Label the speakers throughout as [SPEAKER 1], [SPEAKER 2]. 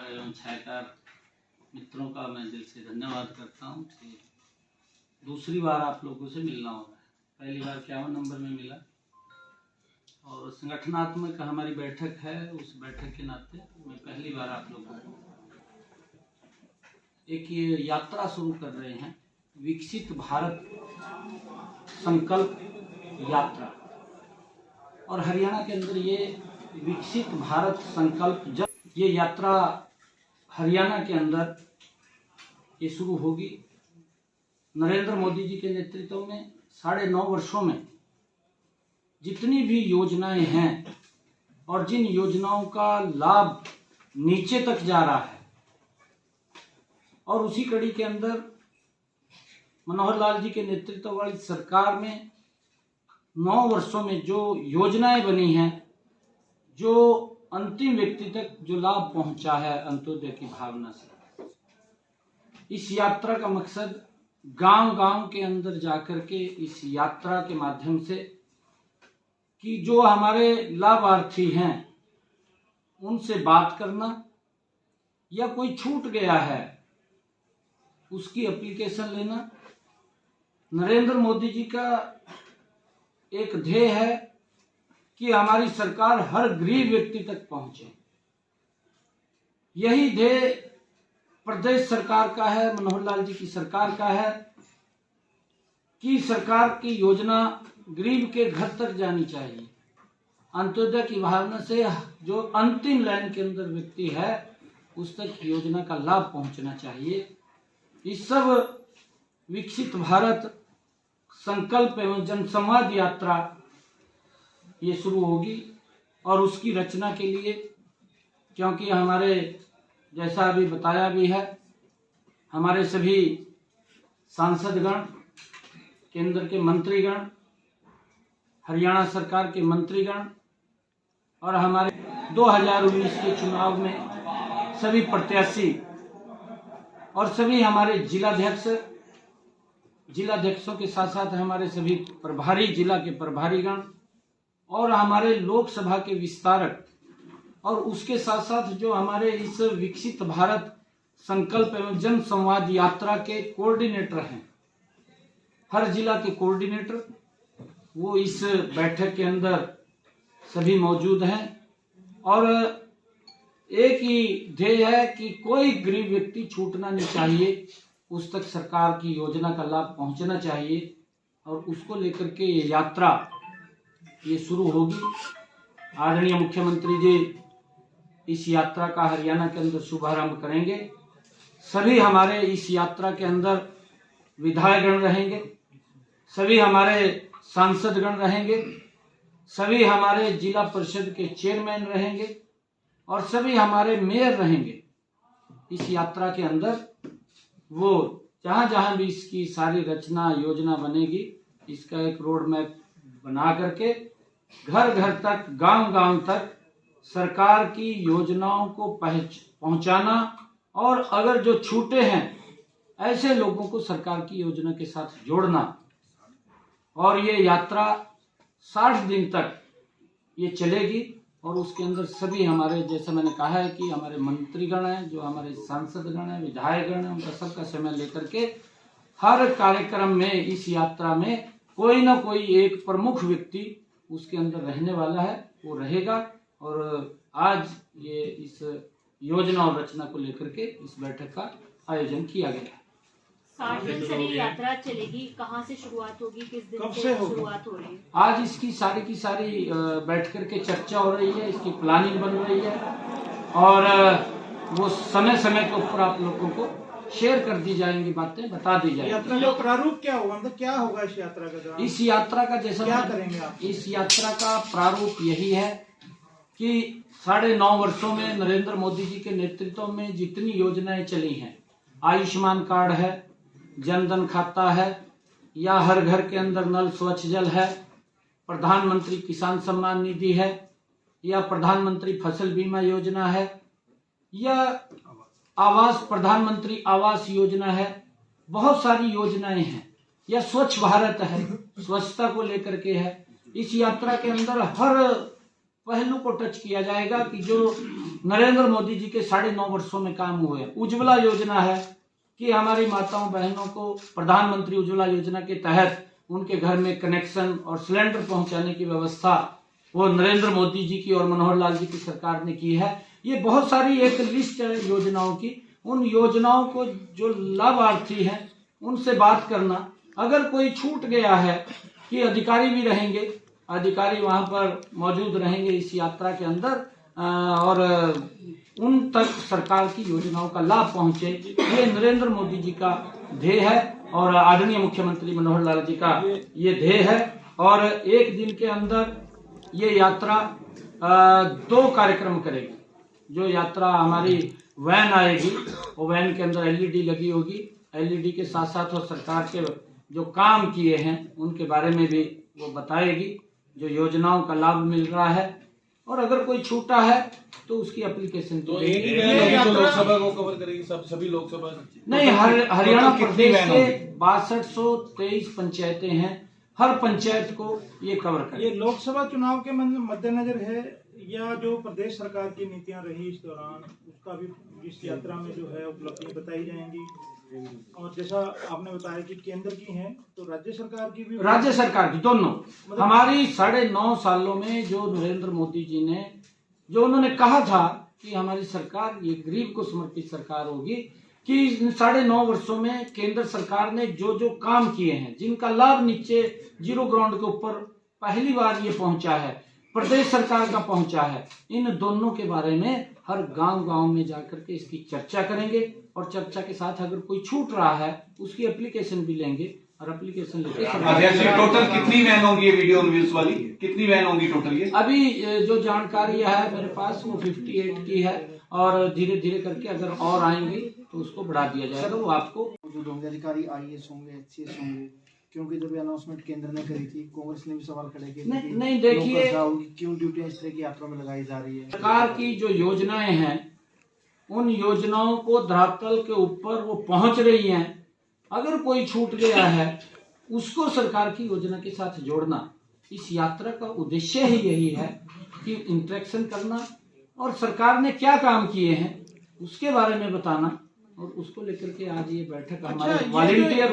[SPEAKER 1] पत्रकार एवं छायाकार मित्रों का मैं दिल से धन्यवाद करता हूं कि दूसरी बार आप लोगों से मिलना हो रहा है। पहली बार 51 नंबर में मिला और संगठनात्मक हमारी बैठक है, उस बैठक के नाते मैं पहली बार आप लोगों को एक ये यात्रा शुरू कर रहे हैं, विकसित भारत संकल्प यात्रा। और हरियाणा के अंदर ये विकसित भारत संकल्प जब ये यात्रा हरियाणा के अंदर ये शुरू होगी, नरेंद्र मोदी जी के नेतृत्व में 9.5 वर्षों में जितनी भी योजनाएं हैं और जिन योजनाओं का लाभ नीचे तक जा रहा है, और उसी कड़ी के अंदर मनोहर लाल जी के नेतृत्व वाली सरकार में 9 वर्षों में जो योजनाएं बनी हैं, जो अंतिम व्यक्ति तक जो लाभ पहुंचा है अंत्योदय की भावना से, इस यात्रा का मकसद गांव-गांव के अंदर जाकर के इस यात्रा के माध्यम से कि जो हमारे लाभार्थी हैं उनसे बात करना, या कोई छूट गया है उसकी एप्लीकेशन लेना। नरेंद्र मोदी जी का एक ध्येय है कि हमारी सरकार हर गरीब व्यक्ति तक पहुंचे। यही ध्येय प्रदेश सरकार का है, मनोहर लाल जी की सरकार का है कि सरकार की योजना गरीब के घर तक जानी चाहिए। अंत्योदय की भावना से जो अंतिम लाइन के अंदर व्यक्ति है उस तक योजना का लाभ पहुंचना चाहिए। इस सब विकसित भारत संकल्प एवं जनसंवाद यात्रा ये शुरू होगी, और उसकी रचना के लिए, क्योंकि हमारे जैसा अभी बताया भी है, हमारे सभी सांसदगण, केंद्र के मंत्रीगण, हरियाणा सरकार के मंत्रीगण और हमारे 2019 के चुनाव में सभी प्रत्याशी और सभी हमारे जिलाध्यक्षों के साथ साथ हमारे सभी प्रभारी, जिला के प्रभारीगण और हमारे लोकसभा के विस्तारक, और उसके साथ साथ जो हमारे इस विकसित भारत संकल्प एवं जन संवाद यात्रा के कोऑर्डिनेटर हैं, हर जिला के कोऑर्डिनेटर, वो इस बैठक के अंदर सभी मौजूद हैं। और एक ही ध्येय है कि कोई गरीब व्यक्ति छूटना नहीं चाहिए, उस तक सरकार की योजना का लाभ पहुंचना चाहिए, और उसको लेकर के ये यात्रा ये शुरू होगी। आदरणीय मुख्यमंत्री जी इस यात्रा का हरियाणा के अंदर शुभारंभ करेंगे। सभी हमारे इस यात्रा के अंदर विधायकगण रहेंगे, सभी हमारे सांसदगण रहेंगे, सभी हमारे जिला परिषद के चेयरमैन रहेंगे और सभी हमारे मेयर रहेंगे। इस यात्रा के अंदर वो जहां जहां भी इसकी सारी रचना योजना बनेगी, इसका एक रोड मैप बना करके घर घर तक, गांव गांव तक सरकार की योजनाओं को पहुंचाना, और अगर जो छूटे हैं ऐसे लोगों को सरकार की योजना के साथ जोड़ना। और ये यात्रा 60 दिन तक ये चलेगी, और उसके अंदर सभी हमारे, जैसे मैंने कहा है कि हमारे मंत्रीगण हैं, जो हमारे सांसदगण हैं, विधायकगण हैं, उनका सबका समय लेकर के हर कार्यक्रम में, इस यात्रा में कोई ना कोई एक प्रमुख व्यक्ति उसके अंदर रहने वाला है, वो रहेगा। और आज ये इस योजना और रचना को लेकर के इस बैठक का आयोजन किया गया है।
[SPEAKER 2] 60 दिन से ये यात्रा चलेगी, कहाँ से शुरुआत होगी, किस दिन से शुरुआत हो रही है?
[SPEAKER 1] आज इसकी सारी की सारी बैठ करके चर्चा हो रही है, इसकी प्लानिंग बन रही है, और वो समय समय के ऊपर आप लोगों को शेयर कर दी जाएंगी, बातें बता दी जाएंगी।
[SPEAKER 3] यात्रा का प्रारूप क्या होगा, मतलब क्या होगा इस यात्रा का दौरान?
[SPEAKER 1] इस यात्रा का जैसा
[SPEAKER 3] क्या करेंगे आप?
[SPEAKER 1] इस यात्रा का प्रारूप यही है कि 9.5 वर्षों में नरेंद्र मोदी जी के नेतृत्व में जितनी योजनाएं चली हैं, आयुष्मान कार्ड है, जनधन खाता है, या हर घर के अंदर नल स्वच्छ जल है, प्रधानमंत्री किसान सम्मान निधि है, या प्रधानमंत्री फसल बीमा योजना है, या प्रधानमंत्री आवास योजना है, बहुत सारी योजनाएं हैं, या स्वच्छ भारत है, स्वच्छता को लेकर के है। इस यात्रा के अंदर हर पहलू को टच किया जाएगा कि जो नरेंद्र मोदी जी के 9.5 वर्षों में काम हुए। उज्ज्वला योजना है कि हमारी माताओं बहनों को प्रधानमंत्री उज्ज्वला योजना के तहत उनके घर में कनेक्शन और सिलेंडर पहुंचाने की व्यवस्था वो नरेंद्र मोदी जी की और मनोहर लाल जी की सरकार ने की है। ये बहुत सारी एक लिस्ट है योजनाओं की। उन योजनाओं को जो लाभार्थी हैं उनसे बात करना, अगर कोई छूट गया है कि अधिकारी भी रहेंगे, अधिकारी वहां पर मौजूद रहेंगे इस यात्रा के अंदर और उन तक सरकार की योजनाओं का लाभ पहुंचे, ये नरेंद्र मोदी जी का ध्येय है और आदरणीय मुख्यमंत्री मनोहर लाल जी का ये ध्येय है। और एक दिन के अंदर ये यात्रा 2 कार्यक्रम करेगी। जो यात्रा हमारी वैन आएगी, वो वैन के अंदर एलईडी लगी होगी। एलईडी के साथ साथ वो सरकार के जो काम किए हैं उनके बारे में भी वो बताएगी, जो योजनाओं का लाभ मिल रहा है। और अगर कोई छूटा है तो उसकी एप्लीकेशन
[SPEAKER 4] तो एक ही वैन होगी तो लोकसभा को कवर करेगी, सभी लोकसभा
[SPEAKER 1] नहीं। हरियाणा प्रदेश के 6223 पंचायतें हैं, हर पंचायत को ये कवर करेगी।
[SPEAKER 3] ये लोकसभा चुनाव के मद्देनजर है या जो प्रदेश सरकार की नीतियां रही इस दौरान उसका भी इस यात्रा में जो है उपलब्धियां बताई जाएंगी? और जैसा आपने बताया कि केंद्र की हैं तो राज्य सरकार की भी,
[SPEAKER 1] राज्य सरकार की दोनों हमारी 9.5 सालों में जो नरेंद्र मोदी जी ने जो उन्होंने कहा था कि हमारी सरकार ये गरीब को समर्पित सरकार होगी, कि इन 9.5 वर्षों में केंद्र सरकार ने जो जो काम किए हैं, जिनका लाभ नीचे जीरो ग्राउंड के ऊपर पहली बार ये पहुंचा है, प्रदेश सरकार का पहुंचा है, इन दोनों के बारे में हर गांव में जाकर के इसकी चर्चा करेंगे। और चर्चा के साथ अगर कोई छूट रहा है उसकी एप्लीकेशन भी लेंगे और एप्लीकेशन लेके
[SPEAKER 5] टोटल कितनी वैन होंगी ये वीडियो रिव्यूज वाली? कितनी वैन होंगी टोटल? ये
[SPEAKER 1] अभी जो जानकारी है मेरे पास वो 58 की है और धीरे धीरे करके अगर और आएंगे तो उसको बढ़ा दिया जाएगा। वो आपको
[SPEAKER 6] मौजूद होंगे अधिकारी, IAS होंगे, HCS होंगे, क्योंकि जब अनाउंसमेंट केंद्र ने करी थी कांग्रेस ने भी सवाल खड़े किए
[SPEAKER 1] नहीं देखिए
[SPEAKER 6] क्यों ड्यूटियां इस तरह की यात्रा में लगाई जा रही है।
[SPEAKER 1] सरकार की जो योजनाएं हैं उन योजनाओं को धरातल के ऊपर वो पहुंच रही हैं। अगर कोई छूट गया है उसको सरकार की योजना के साथ जोड़ना, इस यात्रा का उद्देश्य ही यही है कि इंटरेक्शन करना और सरकार ने क्या काम किए हैं उसके बारे में बताना। और उसको लेकर के आज ये बैठक हमारे वॉलंटियर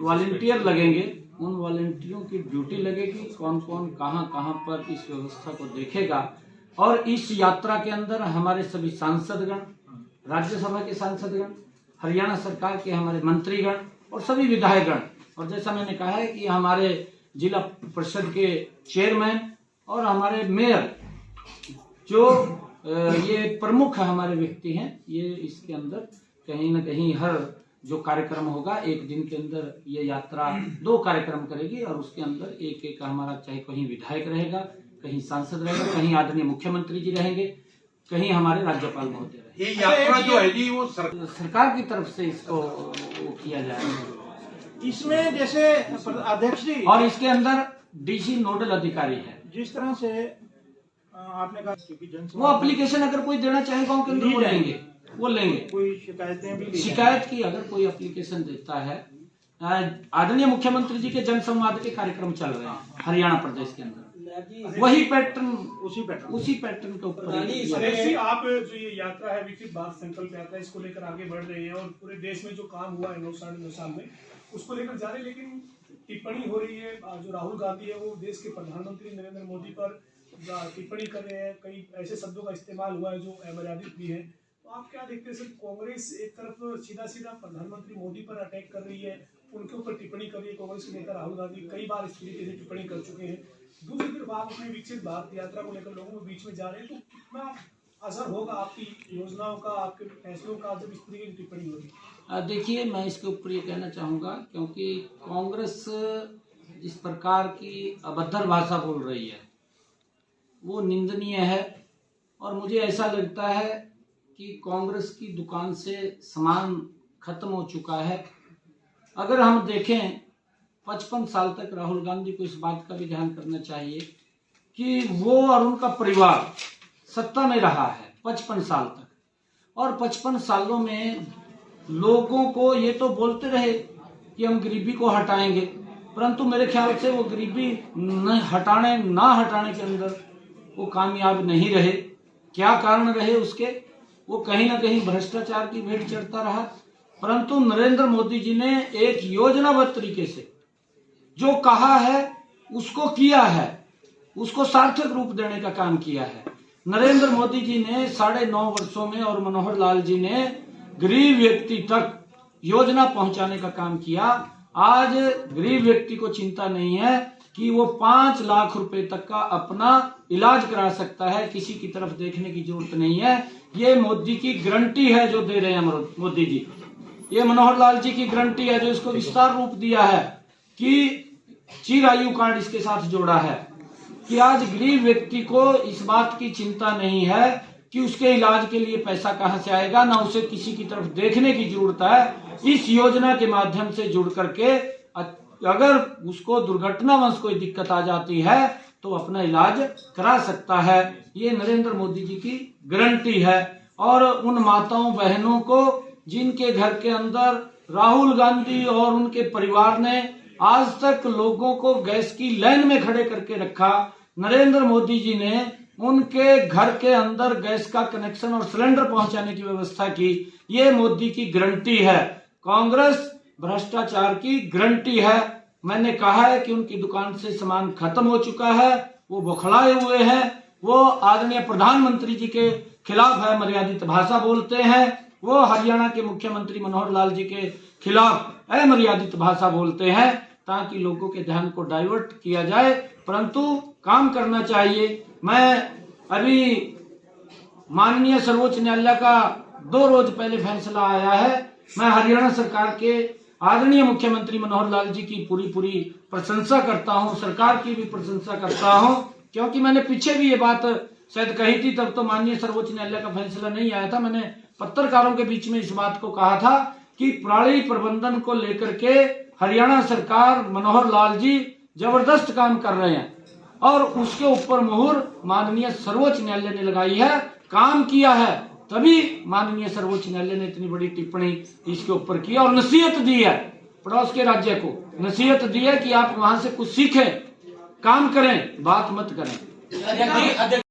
[SPEAKER 1] वॉलंटियर लगेंगे, उन वॉलंटियरों की ड्यूटी लगेगी, कौन कौन कहां पर इस व्यवस्था को देखेगा। और इस यात्रा के अंदर हमारे सभी सांसदगण, राज्यसभा के सांसदगण, हरियाणा सरकार के हमारे मंत्रीगण और सभी विधायकगण, और जैसा मैंने कहा है कि हमारे जिला परिषद के चेयरमैन और हमारे मेयर जो ये प्रमुख हमारे व्यक्ति हैं, ये इसके अंदर कहीं न कहीं हर जो कार्यक्रम होगा एक दिन के अंदर ये यात्रा 2 कार्यक्रम करेगी और उसके अंदर एक हमारा चाहे कहीं विधायक रहेगा, कहीं सांसद रहेगा, कहीं आदरणीय मुख्यमंत्री जी रहेंगे, कहीं हमारे राज्यपाल महोदय रहेंगे।
[SPEAKER 4] ये यात्रा जो है जी वो
[SPEAKER 1] सरकार की तरफ से इसको किया जाएगा।
[SPEAKER 3] इसमें जैसे अध्यक्ष जी
[SPEAKER 1] और इसके अंदर DC नोडल अधिकारी है।
[SPEAKER 3] जिस तरह से आपने कहा कि
[SPEAKER 1] वो एप्लीकेशन अगर कोई देना चाहे गाँव के अंदर वो लेंगे।
[SPEAKER 3] कोई शिकायतें भी
[SPEAKER 1] शिकायत की अगर कोई एप्लीकेशन देता है, आदरणीय मुख्यमंत्री जी के जन संवाद के कार्यक्रम चल रहे हैं हरियाणा प्रदेश के अंदर, वही पैटर्न उसी पैटर्न के ऊपर
[SPEAKER 7] आप जो ये यात्रा है विकसित भारत संकल्प यात्रा, इसको लेकर आगे बढ़ रहे हैं और पूरे देश में जो काम हुआ है 9 साल में उसको लेकर जा रहे हैं। लेकिन टिप्पणी हो रही है, जो राहुल गांधी है वो देश के प्रधानमंत्री नरेंद्र मोदी पर टिप्पणी कर रहे हैं, कई ऐसे शब्दों का इस्तेमाल हुआ है जो अमर्यादित भी है। तो आप क्या देखते हैं सर, कांग्रेस एक तरफ सीधा प्रधानमंत्री मोदी पर अटैक कर रही है, उनके ऊपर टिप्पणी कर रही है, कांग्रेस के नेता राहुल गांधी कई बार इस तरीके से टिप्पणी कर चुके हैं। दूसरी तरफ आप अपनी विकसित भारत यात्रा को लेकर लोगों के बीच में जा रहे हैं, तो कितना असर होगा आपकी योजनाओं का, आपके फैसलों का जब इस तरीके की टिप्पणी होगी?
[SPEAKER 1] देखिए, मैं इसके ऊपर ये कहना चाहूँगा क्योंकि कांग्रेस जिस प्रकार की अभद्र भाषा बोल रही है वो निंदनीय है। और मुझे ऐसा लगता है कि कांग्रेस की दुकान से सामान खत्म हो चुका है। अगर हम देखें 55 साल तक राहुल गांधी को इस बात का भी ध्यान करना चाहिए कि वो और उनका परिवार सत्ता में रहा है 55 साल तक, और 55 सालों में लोगों को ये तो बोलते रहे कि हम गरीबी को हटाएंगे, परंतु मेरे ख्याल से वो गरीबी ना हटाने के अंदर वो कामयाब नहीं रहे। क्या कारण रहे उसके? वो कहीं ना कहीं भ्रष्टाचार की भेंट चढ़ता रहा। परंतु नरेंद्र मोदी जी ने एक योजनाबद्ध तरीके से जो कहा है उसको किया है, उसको सार्थक रूप देने का काम किया है। नरेंद्र मोदी जी ने 9.5 वर्षों में और मनोहर लाल जी ने गरीब व्यक्ति तक योजना पहुंचाने का काम किया। आज गरीब व्यक्ति को चिंता नहीं है कि वो 5 लाख रुपए तक का अपना इलाज करा सकता है, किसी की तरफ देखने की जरूरत नहीं है। ये मोदी की गारंटी है जो दे रहे हैं मोदी जी। ये मनोहर लाल जी की गारंटी है जो इसको विस्तार रूप दिया है कि चिरायु कार्ड इसके साथ जोड़ा है कि आज गरीब व्यक्ति को इस बात की चिंता नहीं है कि उसके इलाज के लिए पैसा कहां से आएगा, ना उसे किसी की तरफ देखने की जरूरत है। इस योजना के माध्यम से जुड़ करके अगर उसको दुर्घटनावश कोई दिक्कत आ जाती है तो अपना इलाज करा सकता है। ये नरेंद्र मोदी जी की गारंटी है। और उन माताओं बहनों को जिनके घर के अंदर राहुल गांधी और उनके परिवार ने आज तक लोगों को गैस की लाइन में खड़े करके रखा, नरेंद्र मोदी जी ने उनके घर के अंदर गैस का कनेक्शन और सिलेंडर पहुंचाने की व्यवस्था की। ये मोदी की गारंटी है। कांग्रेस भ्रष्टाचार की गारंटी है। मैंने कहा है कि उनकी दुकान से सामान खत्म हो चुका है, वो बौखलाए हुए हैं, वो आदरणीय प्रधानमंत्री जी के खिलाफ है मर्यादित भाषा बोलते हैं, वो हरियाणा के मुख्यमंत्री मनोहर लाल जी के खिलाफ अमर्यादित भाषा बोलते हैं ताकि लोगों के ध्यान को डाइवर्ट किया जाए। परंतु काम करना चाहिए। मैं अभी माननीय सर्वोच्च न्यायालय का 2 रोज पहले फैसला आया है। मैं हरियाणा सरकार के आदरणीय मुख्यमंत्री मनोहर लाल जी की पूरी प्रशंसा करता हूं, सरकार की भी प्रशंसा करता हूं, क्योंकि मैंने पीछे भी ये बात शायद कही थी, तब तो माननीय सर्वोच्च न्यायालय का फैसला नहीं आया था। मैंने पत्रकारों के बीच में इस बात को कहा था कि प्रणाली प्रबंधन को लेकर के हरियाणा सरकार मनोहर लाल जी जबरदस्त काम कर रहे हैं और उसके ऊपर मुहर माननीय सर्वोच्च न्यायालय ने लगाई है, काम किया है, तभी माननीय सर्वोच्च न्यायालय ने इतनी बड़ी टिप्पणी इसके ऊपर की और नसीहत दी है पड़ोस के राज्य को, नसीहत दी है कि आप वहां से कुछ सीखें, काम करें, बात मत करें।